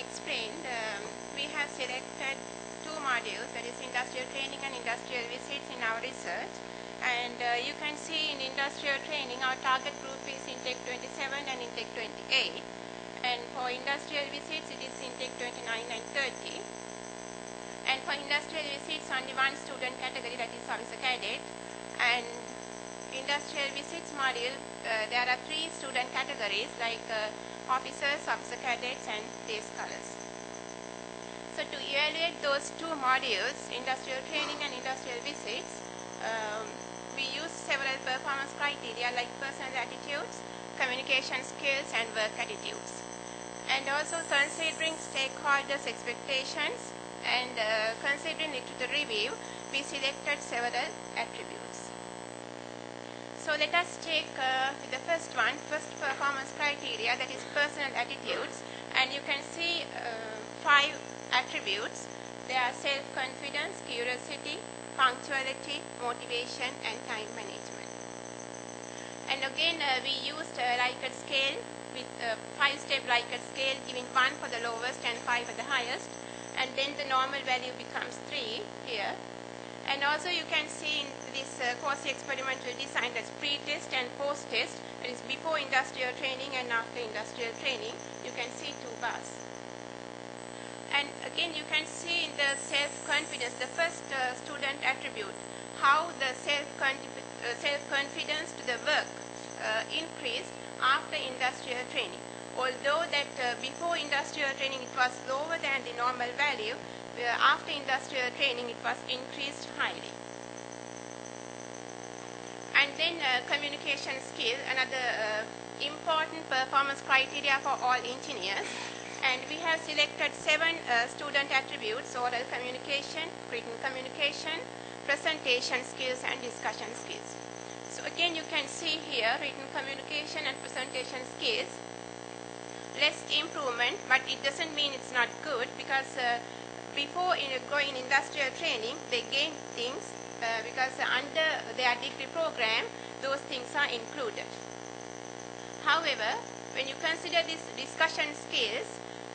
explained, we have selected two modules, that is industrial training and industrial visits in our research. And you can see in industrial training our target group is intake 27 and intake 28. And for industrial visits it is intake 29 and 30. And for industrial visits only one student category, that is officer cadet. And industrial visits module, there are three student categories like officers, officer cadets and day scholars. So to evaluate those two modules, industrial training and industrial visits, we use several performance criteria like personal attitudes, communication skills and work attitudes. And also considering stakeholders' expectations and considering literature review, we selected several attributes. So let us take the first one, first performance criteria, that is personal attitudes. And you can see 5 attributes. They are self-confidence, curiosity, punctuality, motivation and time management. And again we used a Likert scale with 5-step Likert scale, giving 1 for the lowest and 5 for the highest. And then the normal value becomes 3 here. And also you can see in this quasi-experimental design, that's pre-test and post-test, that is before industrial training and after industrial training, you can see 2 bars. And again you can see in the self-confidence, the first student attribute, how the self-confidence to the work increased after industrial training. Although that before industrial training it was lower than the normal value, after industrial training it was increased highly. And then communication skill, another important performance criteria for all engineers. And we have selected 7 student attributes: oral communication, written communication, presentation skills and discussion skills. So again you can see here written communication and presentation skills, less improvement, but it doesn't mean it's not good, because before going industrial training, they gain things because under their degree program, those things are included. However, when you consider these discussion skills,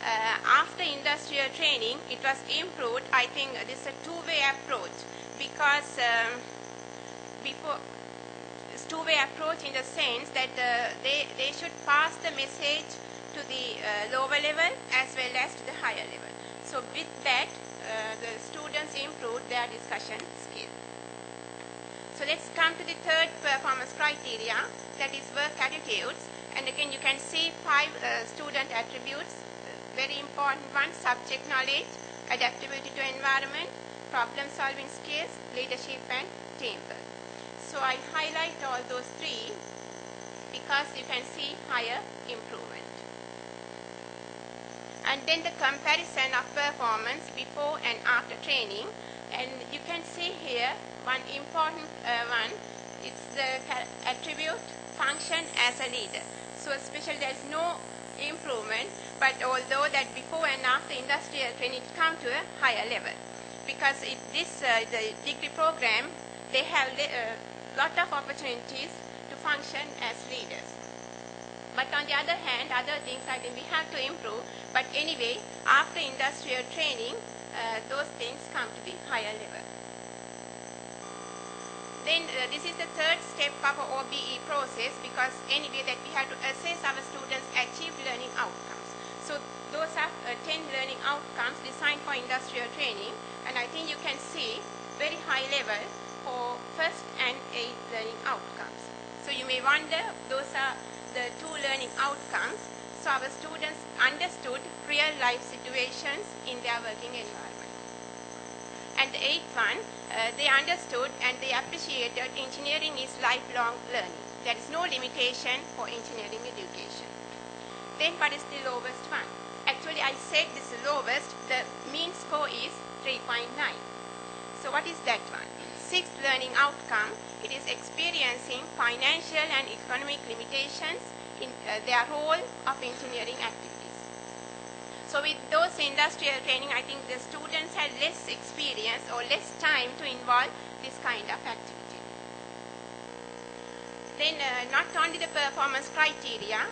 after industrial training, it was improved. I think this is a two-way approach, because before it's two-way approach in the sense that they should pass the message to the lower level as well as to the higher level. So with that, the students improved their discussion skill. So let's come to the third performance criteria, that is work attitudes. And again you can see 5 student attributes, very important ones: subject knowledge, adaptability to environment, problem solving skills, leadership and teamwork. So I highlight all those 3 because you can see higher improvement. And then the comparison of performance before and after training. And you can see here one important one, it's the attribute function as a leader. So especially there is no improvement, but although that before and after industrial training it come to a higher level, because the degree program, they have a lot of opportunities to function as leaders. But on the other hand, other things I think we have to improve. But anyway, after industrial training, those things come to the higher level. Then this is the third step of our OBE process, because anyway that we have to assess our students' achieved learning outcomes. So those are 10 learning outcomes designed for industrial training, and I think you can see very high level for first and 8th learning outcomes. So you may wonder, those are the 2 learning outcomes. So our students understood real life situations in their working environment. And the 8th one, they understood and they appreciated engineering is lifelong learning. There is no limitation for engineering education. Then what is the lowest one? Actually I said this is lowest, the mean score is 3.9. So what is that one? 6th learning outcome, it is experiencing financial and economic limitations in their role of engineering activities. So with those industrial training, I think the students had less experience or less time to involve this kind of activity. Then not only the performance criteria,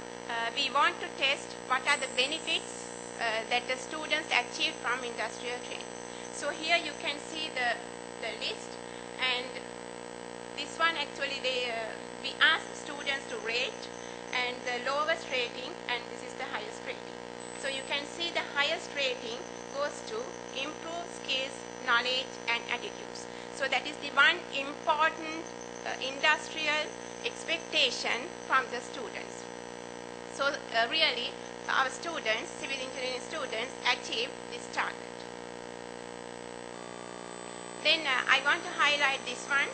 we want to test what are the benefits that the students achieved from industrial training. So here you can see the list, and this one actually we asked students to rate, and the lowest rating, and this is the highest rating. So you can see the highest rating goes to improve skills, knowledge and attitudes. So that is the one important industrial expectation from the students. So really our students, civil engineering students, achieved this target. Then I want to highlight this one.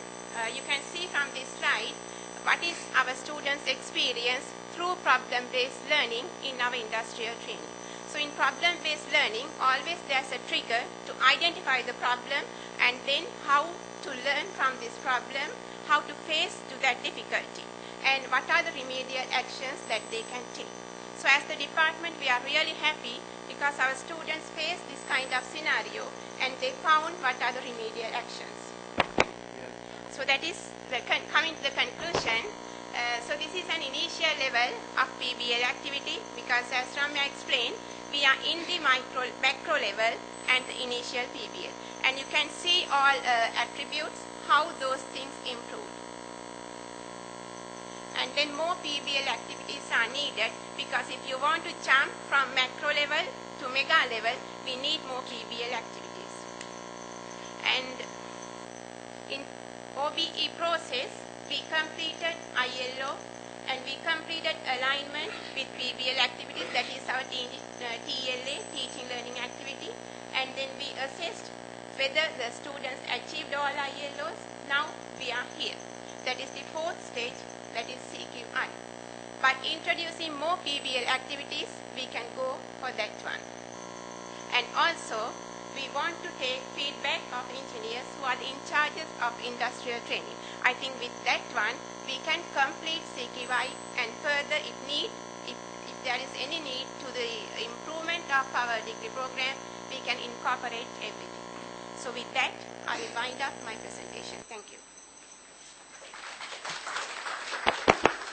You can see from this slide what is our students' experience through problem-based learning in our industrial training. So in problem-based learning, always there's a trigger to identify the problem and then how to learn from this problem, how to face to that difficulty, and what are the remedial actions that they can take. So as the department, we are really happy because our students face this kind of scenario and they found what are the remedial actions. So that is coming to the conclusion. So this is an initial level of PBL activity because as Ramya explained, we are in the macro level and the initial PBL. And you can see all attributes, how those things improve. And then more PBL activities are needed because if you want to jump from macro level to mega level, we need more PBL activities. And in OBE process, we completed ILO and we completed alignment with PBL activities, that is our TLA, teaching learning activity, and then we assessed whether the students achieved all ILOs. Now we are here. That is the fourth stage, that is CQI. By introducing more PBL activities, we can go for that one. And also, we want to take feedback of engineers who are in charge of industrial training. I think with that one, we can complete CQI and further if there is any need to the improvement of our degree program, we can incorporate everything. So with that, I will wind up my presentation. Thank you.